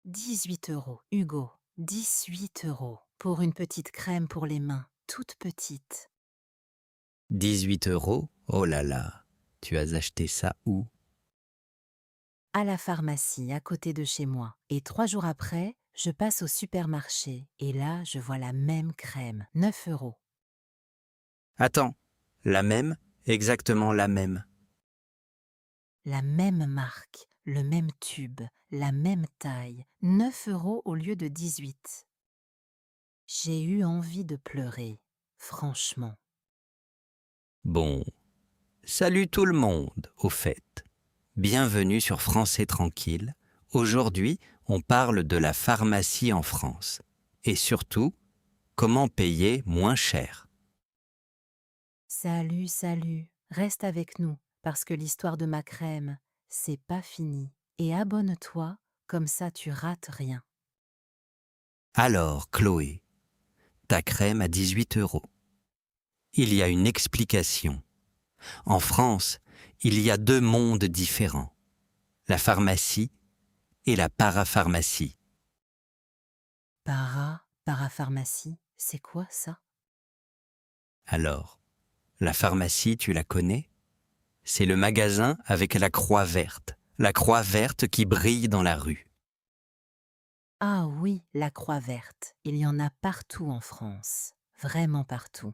18 €, Hugo, 18 € pour une petite crème pour les mains, toute petite. 18 €? Oh là là, tu as acheté ça où? À la pharmacie, à côté de chez moi. Et 3 jours après, je passe au supermarché. Et là, je vois la même crème, 9 €. Attends, la même? Exactement la même. La même marque, le même tube, la même taille, 9 € au lieu de 18. J'ai eu envie de pleurer, franchement. Bon, salut tout le monde, au fait. Bienvenue sur Français Tranquille. Aujourd'hui, on parle de la pharmacie en France. Et surtout, comment payer moins cher. Salut, salut, reste avec nous, parce que l'histoire de ma crème, c'est pas fini. Et abonne-toi, comme ça tu rates rien. Alors, Chloé, ta crème à 18 €. Il y a une explication. En France, il y a deux mondes différents. La pharmacie et la parapharmacie. Parapharmacie, c'est quoi ça? Alors, la pharmacie, tu la connais? C'est le magasin avec la croix verte. La croix verte qui brille dans la rue. Ah oui, la croix verte. Il y en a partout en France. Vraiment partout.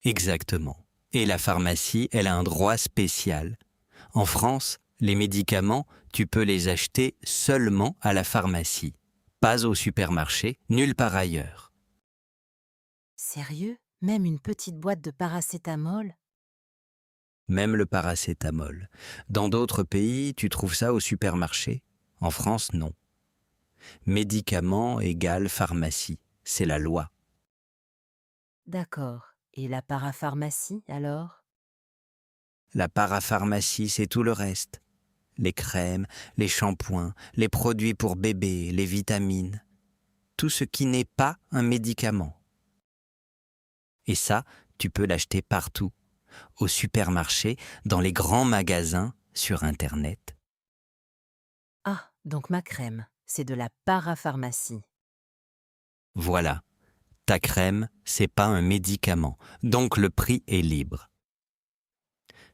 Exactement. Et la pharmacie, elle a un droit spécial. En France, les médicaments, tu peux les acheter seulement à la pharmacie, pas au supermarché, nulle part ailleurs. Sérieux? Même une petite boîte de paracétamol? Même le paracétamol. Dans d'autres pays, tu trouves ça au supermarché. En France, non. Médicament égale pharmacie. C'est la loi. D'accord. Et la parapharmacie alors? La parapharmacie, c'est tout le reste. Les crèmes, les shampoings, les produits pour bébé, les vitamines. Tout ce qui n'est pas un médicament. Et ça, tu peux l'acheter partout. Au supermarché, dans les grands magasins, sur Internet. Ah, donc ma crème, c'est de la parapharmacie. Voilà. Ta crème, c'est pas un médicament, donc le prix est libre.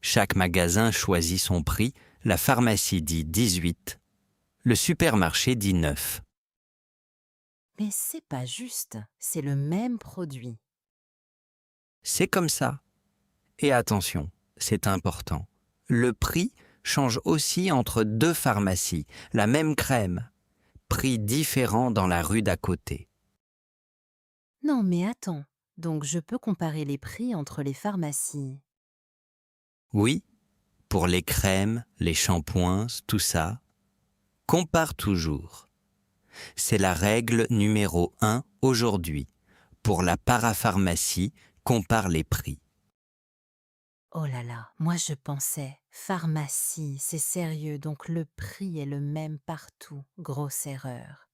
Chaque magasin choisit son prix, la pharmacie dit 18, le supermarché dit 9. Mais c'est pas juste, c'est le même produit. C'est comme ça. Et attention, c'est important. Le prix change aussi entre deux pharmacies, la même crème, prix différent dans la rue d'à côté. Non mais attends, donc je peux comparer les prix entre les pharmacies. Oui, pour les crèmes, les shampoings, tout ça, compare toujours. C'est la règle numéro 1 aujourd'hui. Pour la parapharmacie, compare les prix. Oh là là, moi je pensais, pharmacie, c'est sérieux, donc le prix est le même partout. Grosse erreur.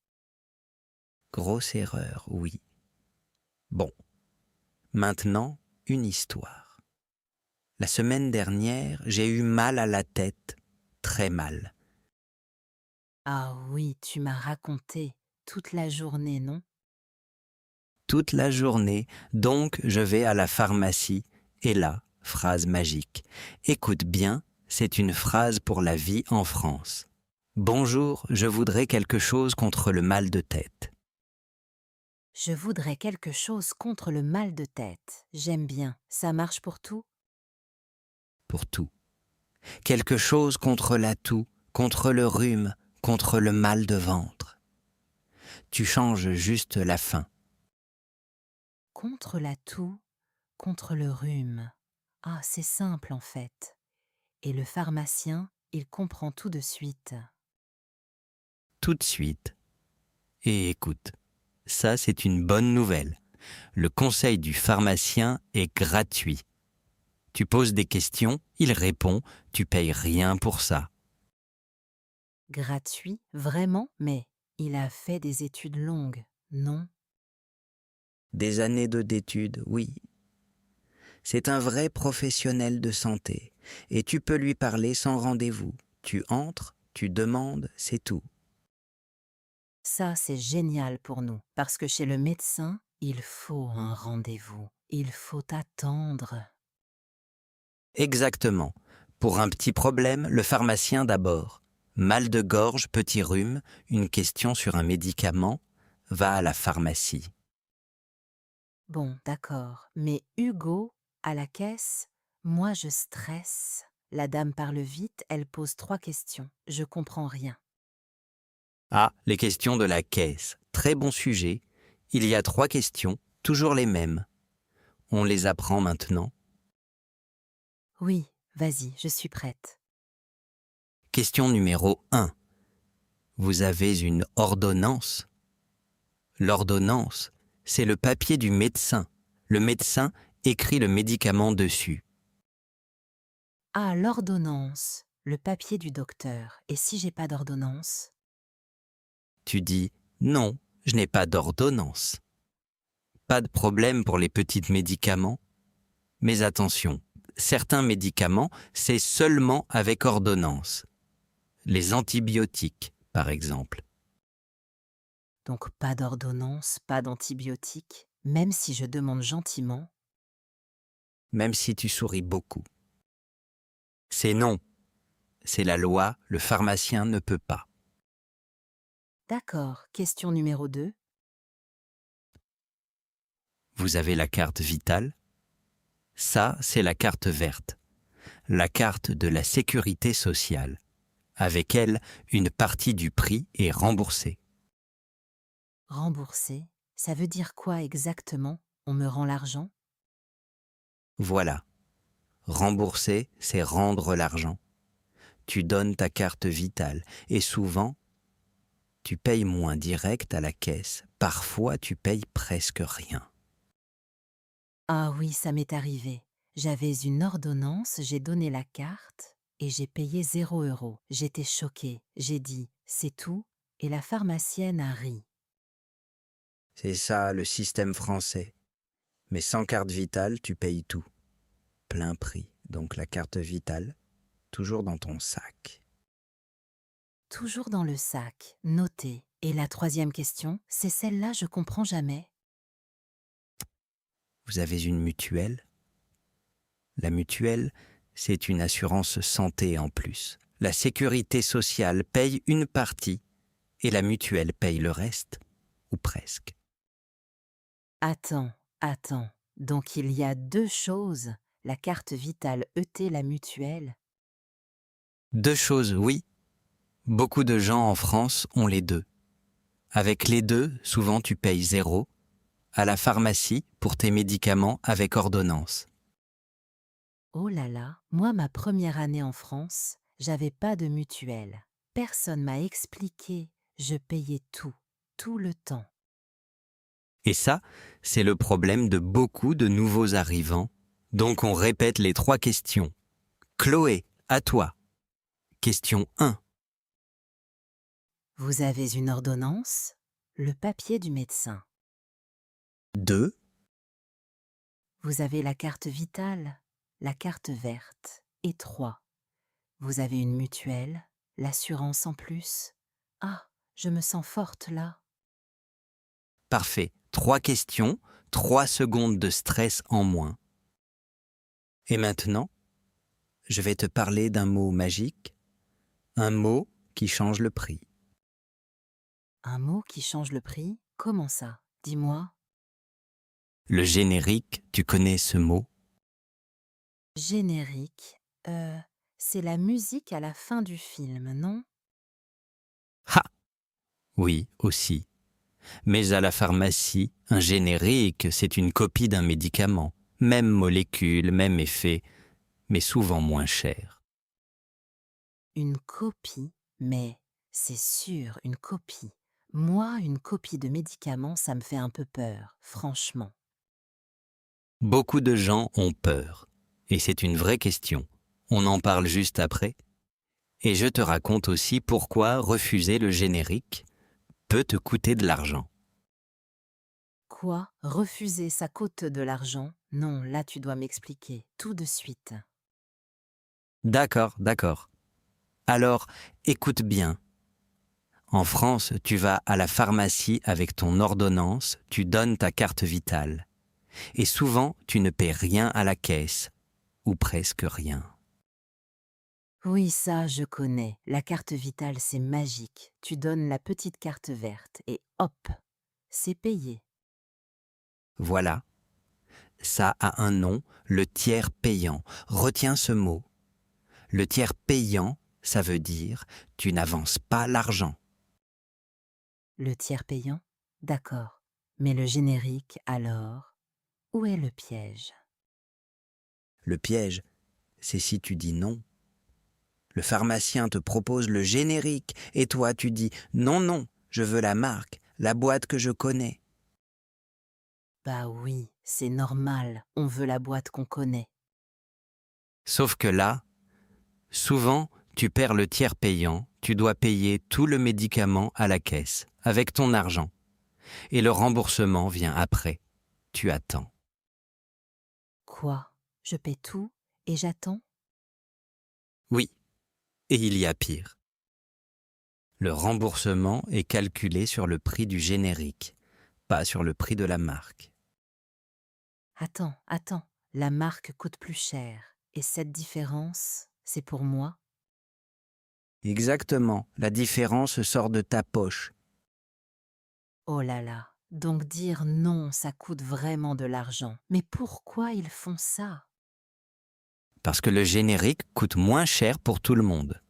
Grosse erreur, oui. Bon, maintenant, une histoire. La semaine dernière, j'ai eu mal à la tête, très mal. Ah oui, tu m'as raconté, toute la journée, non? Toute la journée, donc je vais à la pharmacie, et là, phrase magique. Écoute bien, c'est une phrase pour la vie en France. Bonjour, je voudrais quelque chose contre le mal de tête. Je voudrais quelque chose contre le mal de tête. J'aime bien. Ça marche pour tout? Pour tout. Quelque chose contre la toux, contre le rhume, contre le mal de ventre. Tu changes juste la fin. Contre la toux, contre le rhume. Ah, c'est simple en fait. Et le pharmacien, il comprend tout de suite. Tout de suite. Et écoute, ça c'est une bonne nouvelle. Le conseil du pharmacien est gratuit. Tu poses des questions, il répond, tu payes rien pour ça. Gratuit, vraiment, mais il a fait des études longues, non? Des années d'études, oui. C'est un vrai professionnel de santé. Et tu peux lui parler sans rendez-vous. Tu entres, tu demandes, c'est tout. Ça, c'est génial pour nous, parce que chez le médecin, il faut un rendez-vous. Il faut attendre. Exactement. Pour un petit problème, le pharmacien d'abord. Mal de gorge, petit rhume, une question sur un médicament, va à la pharmacie. Bon, d'accord. Mais Hugo, à la caisse, moi je stresse. La dame parle vite, elle pose 3 questions. Je comprends rien. Ah, les questions de la caisse. Très bon sujet. Il y a 3 questions, toujours les mêmes. On les apprend maintenant. Oui, vas-y, je suis prête. Question numéro 1. Vous avez une ordonnance? L'ordonnance, c'est le papier du médecin. Le médecin écrit le médicament dessus. Ah, l'ordonnance, le papier du docteur. Et si j'ai pas d'ordonnance? Tu dis non, je n'ai pas d'ordonnance. Pas de problème pour les petits médicaments. Mais attention, certains médicaments, c'est seulement avec ordonnance. Les antibiotiques, par exemple. Donc pas d'ordonnance, pas d'antibiotiques, même si je demande gentiment. Même si tu souris beaucoup. C'est non. C'est la loi, le pharmacien ne peut pas. D'accord, question numéro 2. Vous avez la carte vitale? Ça, c'est la carte verte. La carte de la sécurité sociale. Avec elle, une partie du prix est remboursée. Rembourser, ça veut dire quoi exactement? On me rend l'argent? Voilà. Rembourser, c'est rendre l'argent. Tu donnes ta carte vitale et souvent, tu payes moins direct à la caisse. Parfois, tu payes presque rien. Ah oui, ça m'est arrivé. J'avais une ordonnance, j'ai donné la carte et j'ai payé 0 €. J'étais choquée. J'ai dit « c'est tout ?» et la pharmacienne a ri. C'est ça le système français. Mais sans carte vitale, tu payes tout. Plein prix. Donc la carte vitale, toujours dans ton sac. Toujours dans le sac, noté. Et la 3e question, c'est celle-là, je comprends jamais. Vous avez une mutuelle? La mutuelle, c'est une assurance santé en plus. La sécurité sociale paye une partie et la mutuelle paye le reste, ou presque. Attends, attends. Donc il y a 2 choses, la carte vitale ET, la mutuelle. 2 choses, oui. Beaucoup de gens en France ont les deux. Avec les deux, souvent tu payes 0, à la pharmacie pour tes médicaments avec ordonnance. Oh là là, moi ma première année en France, j'avais pas de mutuelle. Personne m'a expliqué, je payais tout le temps. Et ça, c'est le problème de beaucoup de nouveaux arrivants. Donc on répète les 3 questions. Chloé, à toi. Question 1. Vous avez une ordonnance? Le papier du médecin. 2. Vous avez la carte vitale? La carte verte. Et 3. Vous avez une mutuelle? L'assurance en plus? Ah, je me sens forte là. Parfait. 3 questions, 3 secondes de stress en moins. Et maintenant, je vais te parler d'un mot magique, un mot qui change le prix. Un mot qui change le prix? Comment ça? Dis-moi. Le générique, tu connais ce mot? Générique. C'est la musique à la fin du film, non? Ha! Oui, aussi. Mais à la pharmacie, un générique, c'est une copie d'un médicament. Même molécule, même effet, mais souvent moins cher. Une copie, mais c'est sûr, une copie. Moi, une copie de médicament, ça me fait un peu peur, franchement. Beaucoup de gens ont peur. Et c'est une vraie question. On en parle juste après. Et je te raconte aussi pourquoi refuser le générique peut te coûter de l'argent. Quoi? Refuser, ça coûte de l'argent? Non, là tu dois m'expliquer, tout de suite. D'accord, d'accord. Alors, écoute bien. En France, tu vas à la pharmacie avec ton ordonnance, tu donnes ta carte vitale. Et souvent, tu ne paies rien à la caisse, ou presque rien. Oui, ça, je connais. La carte vitale, c'est magique. Tu donnes la petite carte verte et hop, c'est payé. Voilà, ça a un nom, le tiers payant. Retiens ce mot. Le tiers payant, ça veut dire tu n'avances pas l'argent. Le tiers payant? D'accord. Mais le générique, alors? Où est le piège? Le piège, c'est si tu dis non. Le pharmacien te propose le générique et toi tu dis non, non, je veux la marque, la boîte que je connais. Bah oui, c'est normal, on veut la boîte qu'on connaît. Sauf que là, souvent, tu perds le tiers payant, tu dois payer tout le médicament à la caisse, avec ton argent. Et le remboursement vient après. Tu attends. Quoi? Je paie tout et j'attends? Oui, et il y a pire. Le remboursement est calculé sur le prix du générique, pas sur le prix de la marque. Attends, la marque coûte plus cher. Et cette différence, c'est pour moi? Exactement, la différence sort de ta poche. Oh là là, donc dire non, ça coûte vraiment de l'argent. Mais pourquoi ils font ça? Parce que le générique coûte moins cher pour tout le monde,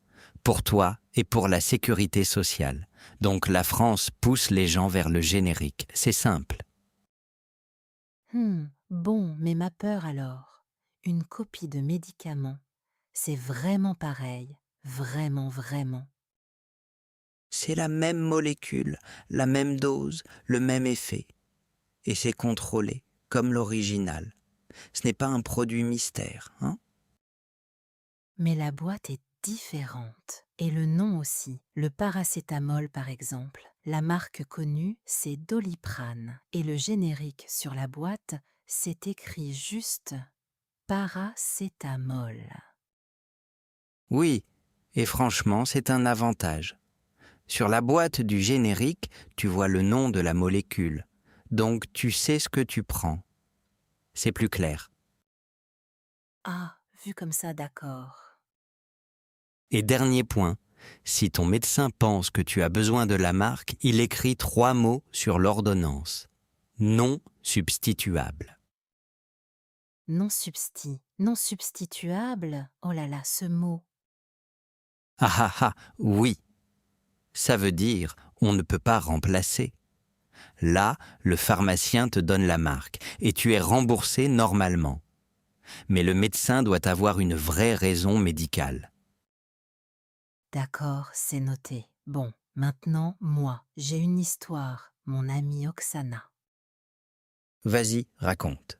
pour toi et pour la sécurité sociale. Donc la France pousse les gens vers le générique, c'est simple. Bon, mais ma peur alors. Une copie de médicament, c'est vraiment pareil, vraiment, vraiment. C'est la même molécule, la même dose, le même effet. Et c'est contrôlé, comme l'original. Ce n'est pas un produit mystère, hein? Mais la boîte est différente. Et le nom aussi. Le paracétamol, par exemple. La marque connue, c'est Doliprane. Et le générique sur la boîte, c'est écrit juste paracétamol. Oui, et franchement, c'est un avantage. Sur la boîte du générique, tu vois le nom de la molécule. Donc tu sais ce que tu prends. C'est plus clair. Ah, vu comme ça, d'accord. Et dernier point, si ton médecin pense que tu as besoin de la marque, il écrit 3 mots sur l'ordonnance. Non substituable. Non substituable. Oh là là, ce mot. Ah ah ah, oui. Ça veut dire on ne peut pas remplacer. Là, le pharmacien te donne la marque et tu es remboursé normalement. Mais le médecin doit avoir une vraie raison médicale. D'accord, c'est noté. Bon, maintenant, moi, j'ai une histoire, mon amie Oksana. Vas-y, raconte.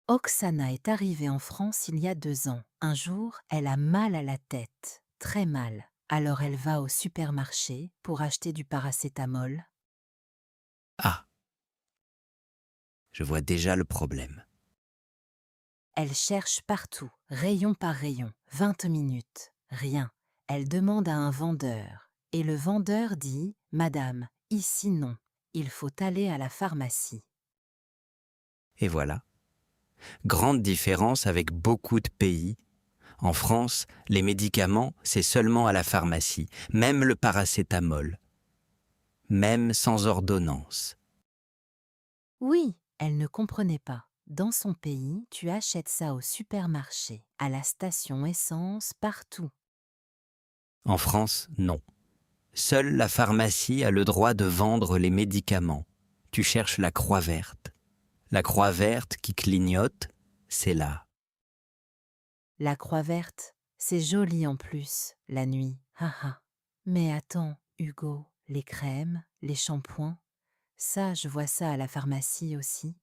Oksana est arrivée en France il y a 2 ans. Un jour, elle a mal à la tête, très mal. Alors elle va au supermarché pour acheter du paracétamol. Ah, je vois déjà le problème. Elle cherche partout, rayon par rayon, 20 minutes. Rien. Elle demande à un vendeur. Et le vendeur dit « Madame, ici non, il faut aller à la pharmacie. » Et voilà. Grande différence avec beaucoup de pays. En France, les médicaments, c'est seulement à la pharmacie, même le paracétamol, même sans ordonnance. Oui, elle ne comprenait pas. Dans son pays, tu achètes ça au supermarché, à la station essence, partout. En France, non. Seule la pharmacie a le droit de vendre les médicaments. Tu cherches la croix verte. La croix verte qui clignote, c'est là. La croix verte, c'est joli en plus, la nuit. Haha. Mais attends, Hugo, les crèmes, les shampoings, ça, je vois ça à la pharmacie aussi.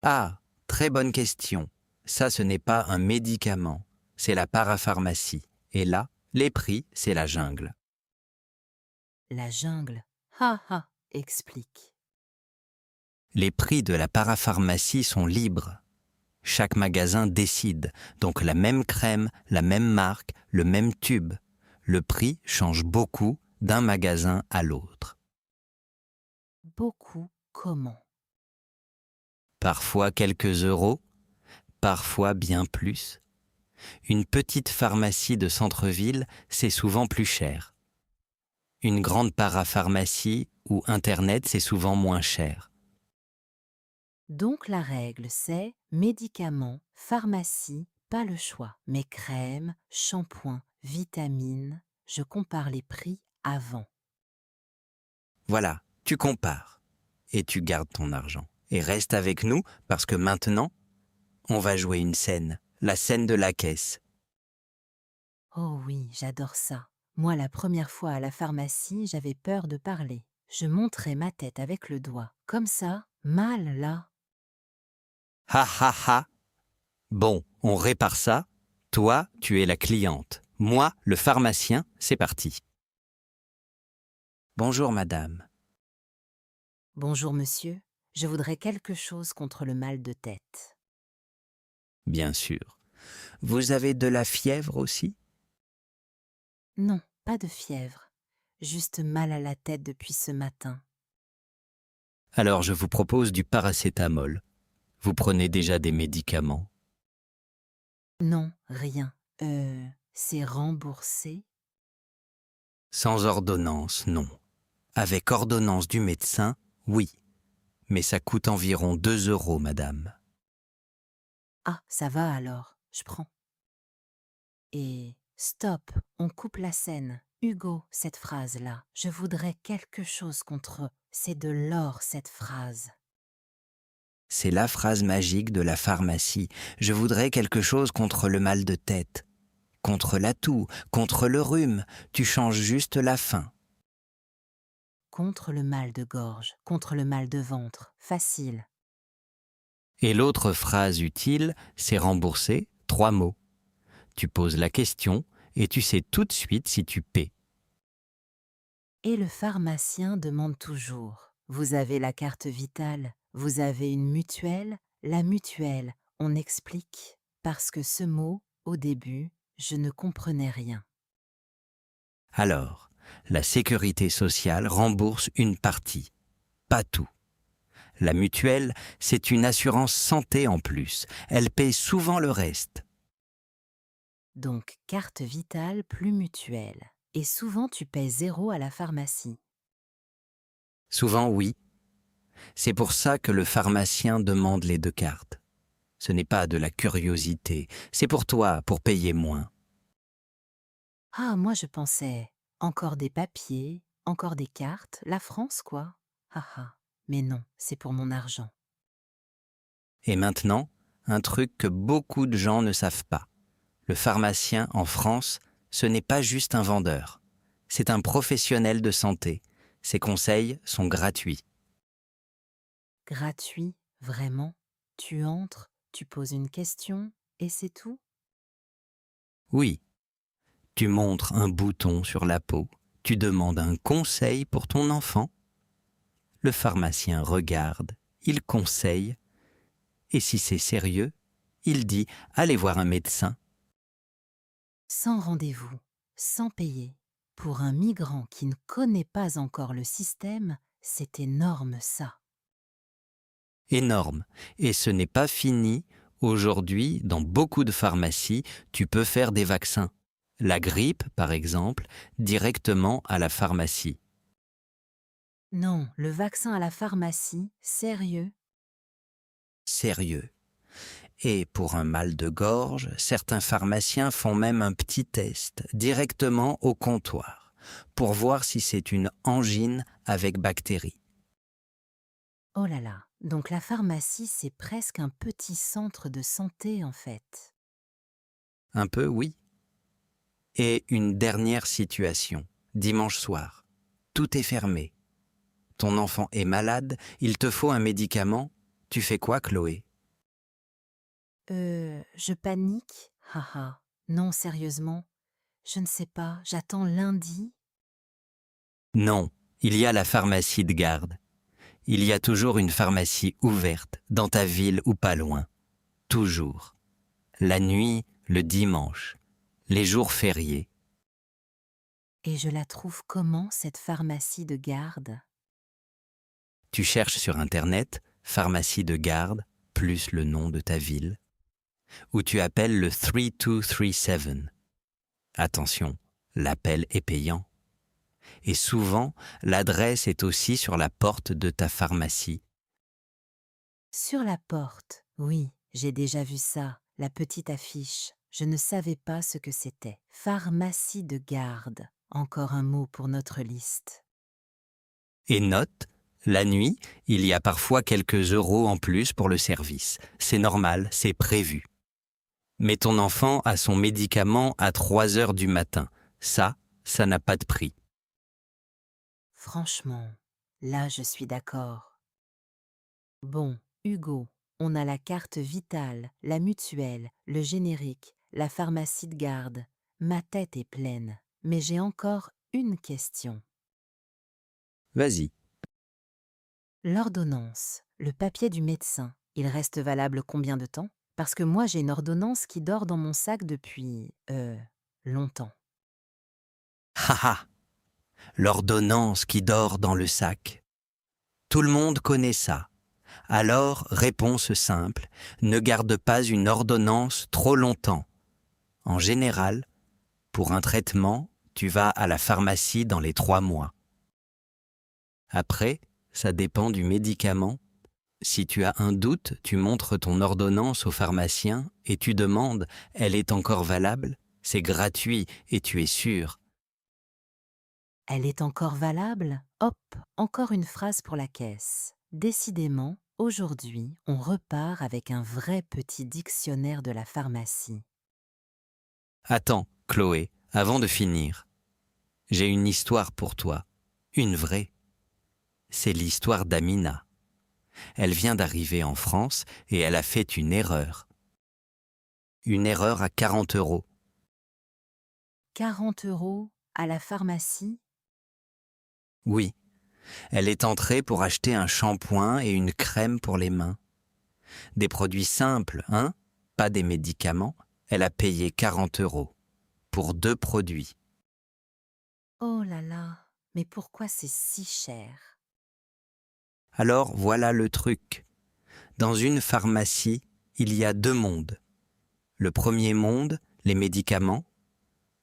Ah, très bonne question. Ça, ce n'est pas un médicament, c'est la parapharmacie. Et là, les prix, c'est la jungle. La jungle. Haha, explique. Les prix de la parapharmacie sont libres. Chaque magasin décide, donc la même crème, la même marque, le même tube. le prix change beaucoup d'un magasin à l'autre. Beaucoup comment? Parfois quelques euros, parfois bien plus. Une petite pharmacie de centre-ville, c'est souvent plus cher. Une grande parapharmacie ou Internet, c'est souvent moins cher. Donc la règle, c'est médicaments, pharmacie, pas le choix. Mais crème, shampoing, vitamines, je compare les prix avant. Voilà, tu compares et tu gardes ton argent. Et reste avec nous parce que maintenant, on va jouer une scène, la scène de la caisse. Oh oui, j'adore ça. Moi, la première fois à la pharmacie, j'avais peur de parler. Je montrais ma tête avec le doigt. Comme ça, mal là. Ha ha ha. Bon, on répare ça. Toi, tu es la cliente. Moi, le pharmacien, c'est parti. Bonjour madame. Bonjour monsieur, je voudrais quelque chose contre le mal de tête. Bien sûr. Vous avez de la fièvre aussi? Non, pas de fièvre. Juste mal à la tête depuis ce matin. Alors je vous propose du paracétamol. Vous prenez déjà des médicaments? Non, rien. C'est remboursé? Sans ordonnance, non. Avec ordonnance du médecin, oui. Mais ça coûte environ 2 euros, madame. Ah, ça va alors, je prends. Et stop, on coupe la scène. Hugo, cette phrase-là, je voudrais quelque chose contre eux. C'est de l'or, cette phrase. C'est la phrase magique de la pharmacie. Je voudrais quelque chose contre le mal de tête. Contre la toux, contre le rhume. Tu changes juste la fin. Contre le mal de gorge, contre le mal de ventre. Facile. Et l'autre phrase utile, c'est rembourser 3 mots. Tu poses la question et tu sais tout de suite si tu paies. Et le pharmacien demande toujours. Vous avez la carte vitale, vous avez une mutuelle. La mutuelle, on explique. Parce que ce mot, au début, je ne comprenais rien. Alors, la sécurité sociale rembourse une partie, pas tout. La mutuelle, c'est une assurance santé en plus. Elle paie souvent le reste. Donc, carte vitale plus mutuelle. Et souvent, tu paies 0 à la pharmacie. Souvent, oui. C'est pour ça que le pharmacien demande les 2 cartes. Ce n'est pas de la curiosité, c'est pour toi, pour payer moins. Ah, moi je pensais, encore des papiers, encore des cartes, la France quoi. Ah ah, mais non, c'est pour mon argent. Et maintenant, un truc que beaucoup de gens ne savent pas. Le pharmacien, en France, ce n'est pas juste un vendeur. C'est un professionnel de santé. Ses conseils sont gratuits. Gratuit, vraiment. Tu entres, tu poses une question, et c'est tout? Oui, tu montres un bouton sur la peau, tu demandes un conseil pour ton enfant. Le pharmacien regarde, il conseille, et si c'est sérieux, il dit « allez voir un médecin ». Sans rendez-vous, sans payer. Pour un migrant qui ne connaît pas encore le système, c'est énorme ça. Énorme. Et ce n'est pas fini. Aujourd'hui, dans beaucoup de pharmacies, tu peux faire des vaccins. La grippe, par exemple, directement à la pharmacie. Non, le vaccin à la pharmacie, sérieux? Sérieux. Et pour un mal de gorge, certains pharmaciens font même un petit test directement au comptoir pour voir si c'est une angine avec bactéries. Oh là là, donc la pharmacie, c'est presque un petit centre de santé en fait. Un peu, oui. Et une dernière situation, dimanche soir. Tout est fermé. Ton enfant est malade, il te faut un médicament. Tu fais quoi, Chloé? Je panique? Haha. Non, sérieusement, je ne sais pas, j'attends lundi. Non, il y a la pharmacie de garde. Il y a toujours une pharmacie ouverte, dans ta ville ou pas loin. Toujours. La nuit, le dimanche, les jours fériés. Et je la trouve comment, cette pharmacie de garde? Tu cherches sur Internet pharmacie de garde plus le nom de ta ville, ou tu appelles le 3237. Attention, l'appel est payant. Et souvent, l'adresse est aussi sur la porte de ta pharmacie. Sur la porte, oui, j'ai déjà vu ça, la petite affiche. Je ne savais pas ce que c'était. Pharmacie de garde, encore un mot pour notre liste. Et note, la nuit, il y a parfois quelques euros en plus pour le service. C'est normal, c'est prévu. Mais ton enfant a son médicament à 3 heures du matin. Ça n'a pas de prix. Franchement, là je suis d'accord. Bon, Hugo, on a la carte vitale, la mutuelle, le générique, la pharmacie de garde. Ma tête est pleine, mais j'ai encore une question. Vas-y. L'ordonnance, le papier du médecin, il reste valable combien de temps? Parce que moi j'ai une ordonnance qui dort dans mon sac depuis, longtemps. Haha, l'ordonnance qui dort dans le sac. Tout le monde connaît ça. Alors, réponse simple, ne garde pas une ordonnance trop longtemps. En général, pour un traitement, tu vas à la pharmacie dans les 3 mois. Après, ça dépend du médicament. Si tu as un doute, tu montres ton ordonnance au pharmacien et tu demandes « Elle est encore valable ?» C'est gratuit et tu es sûr. Elle est encore valable? Hop, encore une phrase pour la caisse. Décidément, aujourd'hui, on repart avec un vrai petit dictionnaire de la pharmacie. Attends, Chloé, avant de finir, j'ai une histoire pour toi. Une vraie. C'est l'histoire d'Amina. Elle vient d'arriver en France et elle a fait une erreur. Une erreur à 40 euros. 40 € à la pharmacie? Oui, elle est entrée pour acheter un shampoing et une crème pour les mains. Des produits simples, hein? Pas des médicaments. Elle a payé 40 euros pour 2 produits. Oh là là, mais pourquoi c'est si cher? Alors voilà le truc. Dans une pharmacie, il y a 2 mondes. Le premier monde, les médicaments.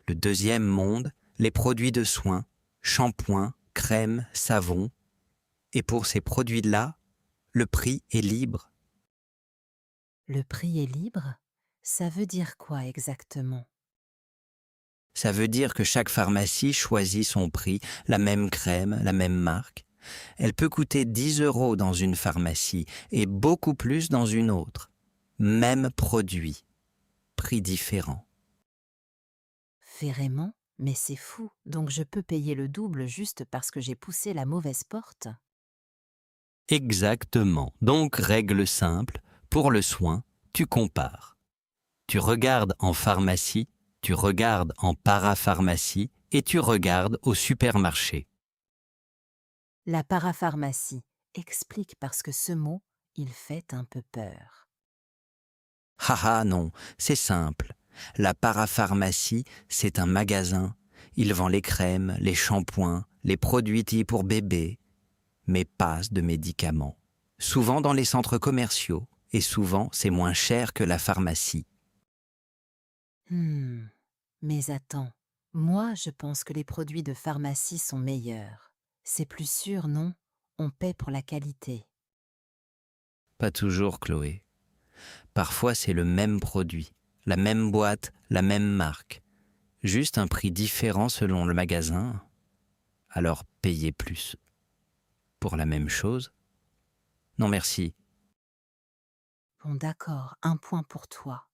Le deuxième monde, les produits de soins, shampoing, crème, savon. Et pour ces produits-là, le prix est libre. Le prix est libre? Ça veut dire quoi exactement? Ça veut dire que chaque pharmacie choisit son prix, la même crème, la même marque. Elle peut coûter 10 euros dans une pharmacie et beaucoup plus dans une autre. Même produit, prix différent. Vraiment? Mais c'est fou, donc je peux payer le double juste parce que j'ai poussé la mauvaise porte? Exactement. Donc, règle simple, pour le soin, tu compares. Tu regardes en pharmacie, tu regardes en parapharmacie et tu regardes au supermarché. La parapharmacie. Explique parce que ce mot, il fait un peu peur. Haha, non, c'est simple. La parapharmacie, c'est un magasin. Il vend les crèmes, les shampoings, les produits dits pour bébé, mais pas de médicaments. Souvent dans les centres commerciaux, et souvent c'est moins cher que la pharmacie. Mais attends, moi je pense que les produits de pharmacie sont meilleurs. C'est plus sûr, non? On paie pour la qualité. Pas toujours, Chloé. Parfois c'est le même produit, la même boîte, la même marque. Juste un prix différent selon le magasin. Alors payez plus. Pour la même chose? Non merci. Bon d'accord, un point pour toi.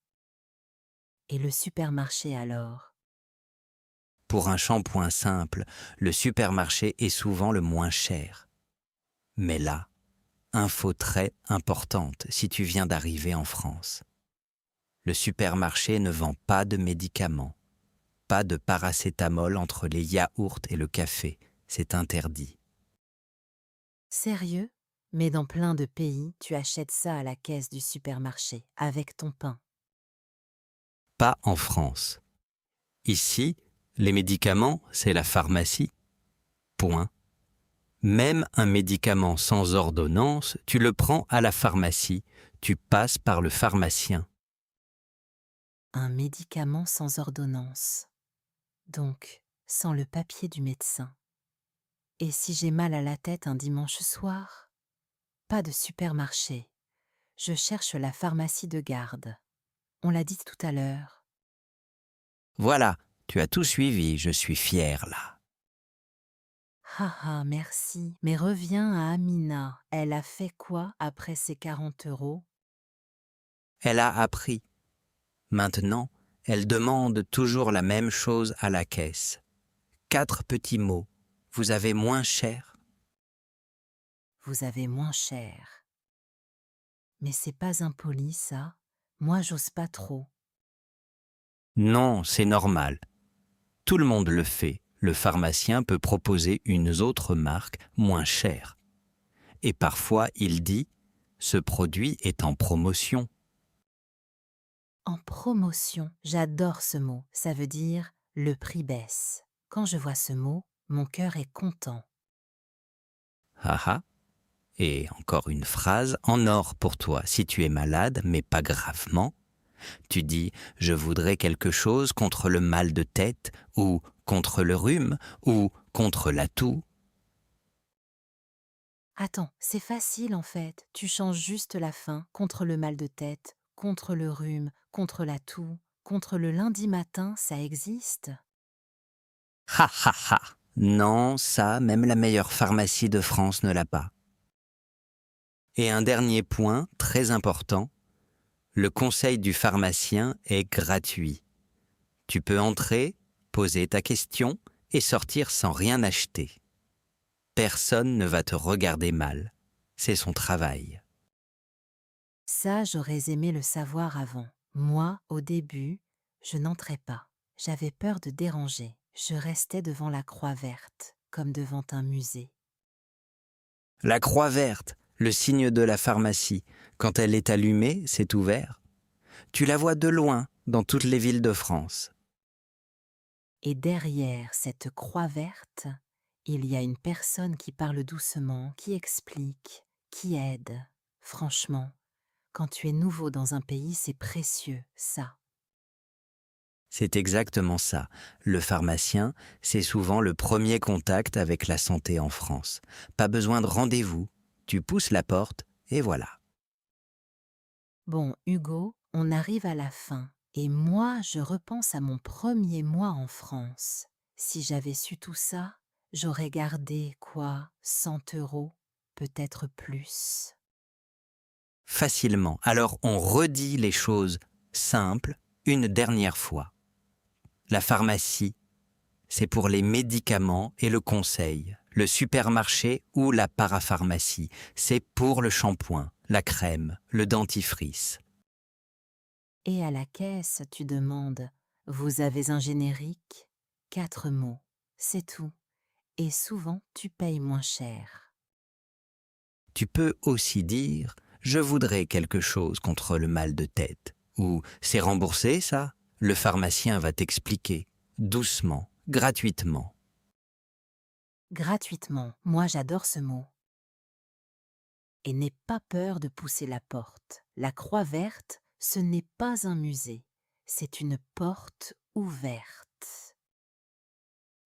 Et le supermarché alors? Pour un shampoing simple, le supermarché est souvent le moins cher. Mais là, info très importante si tu viens d'arriver en France. Le supermarché ne vend pas de médicaments, pas de paracétamol entre les yaourts et le café, c'est interdit. Sérieux? Mais dans plein de pays, tu achètes ça à la caisse du supermarché, avec ton pain. Pas en France. Ici, Les médicaments, c'est la pharmacie. Point. Même un médicament sans ordonnance, tu le prends à la pharmacie, tu passes par le pharmacien. Un médicament sans ordonnance. Donc, sans le papier du médecin. Et si j'ai mal à la tête un dimanche soir? Pas de supermarché. Je cherche la pharmacie de garde. On l'a dit tout à l'heure. Voilà, tu as tout suivi, je suis fier là. Ah, merci. Mais reviens à Amina. Elle a fait quoi après ses 40 euros? Elle a appris. Maintenant, elle demande toujours la même chose à la caisse. 4 petits mots. Vous avez moins cher? Vous avez moins cher. Mais c'est pas impoli, ça. Moi, j'ose pas trop. Non, c'est normal. Tout le monde le fait. Le pharmacien peut proposer une autre marque moins chère. Et parfois, il dit « Ce produit est en promotion ». En promotion, j'adore ce mot. Ça veut dire le prix baisse. Quand je vois ce mot, mon cœur est content. Haha. Et encore une phrase en or pour toi si tu es malade, mais pas gravement. Tu dis « Je voudrais quelque chose contre le mal de tête » ou « contre le rhume » ou « contre la toux ». Attends, c'est facile en fait. Tu changes juste la fin contre le mal de tête, contre le rhume, contre la toux, contre le lundi matin, ça existe? Ha ha ha. Non, ça, même la meilleure pharmacie de France ne l'a pas. Et un dernier point, très important, le conseil du pharmacien est gratuit. Tu peux entrer, poser ta question et sortir sans rien acheter. Personne ne va te regarder mal. C'est son travail. Ça, j'aurais aimé le savoir avant. Moi, au début, je n'entrais pas. J'avais peur de déranger. Je restais devant la croix verte, comme devant un musée. La croix verte, le signe de la pharmacie, quand elle est allumée, c'est ouvert. Tu la vois de loin dans toutes les villes de France. Et derrière cette croix verte, il y a une personne qui parle doucement, qui explique, qui aide. Franchement, quand tu es nouveau dans un pays, c'est précieux, ça. C'est exactement ça. Le pharmacien, c'est souvent le premier contact avec la santé en France. Pas besoin de rendez-vous. Tu pousses la porte et voilà. Bon, Hugo, on arrive à la fin. Et moi, je repense à mon premier mois en France. Si j'avais su tout ça, j'aurais gardé, quoi, 100 euros, peut-être plus. Facilement. Alors on redit les choses simples une dernière fois. La pharmacie, c'est pour les médicaments et le conseil. Le supermarché ou la parapharmacie, c'est pour le shampoing, la crème, le dentifrice. Et à la caisse, tu demandes « Vous avez un générique ?» 4 mots, c'est tout. Et souvent, tu payes moins cher. Tu peux aussi dire « Je voudrais quelque chose contre le mal de tête » ou « C'est remboursé ça ?» Le pharmacien va t'expliquer, doucement, gratuitement. Gratuitement, moi j'adore ce mot. Et n'aie pas peur de pousser la porte. La croix verte, ce n'est pas un musée, c'est une porte ouverte.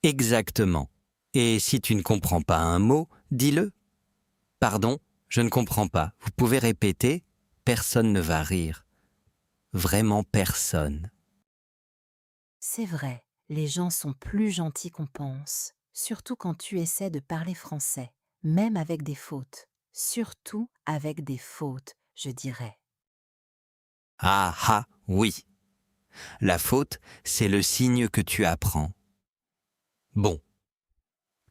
Exactement. Et si tu ne comprends pas un mot, dis-le. Pardon, je ne comprends pas. Vous pouvez répéter, personne ne va rire. Vraiment personne. C'est vrai, les gens sont plus gentils qu'on pense, surtout quand tu essaies de parler français, même avec des fautes. Surtout avec des fautes, je dirais. Ah ah, oui. La faute, c'est le signe que tu apprends. Bon.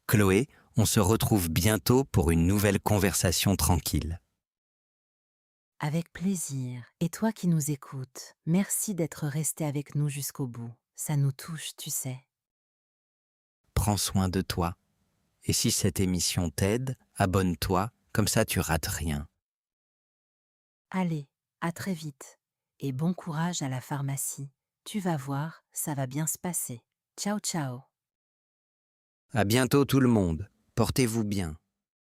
Chloé, on se retrouve bientôt pour une nouvelle conversation tranquille. Avec plaisir. Et toi qui nous écoutes, merci d'être resté avec nous jusqu'au bout. Ça nous touche, tu sais. Prends soin de toi. Et si cette émission t'aide, abonne-toi, comme ça tu rates rien. Allez, à très vite. Et bon courage à la pharmacie. Tu vas voir, ça va bien se passer. Ciao ciao. À bientôt tout le monde. Portez-vous bien.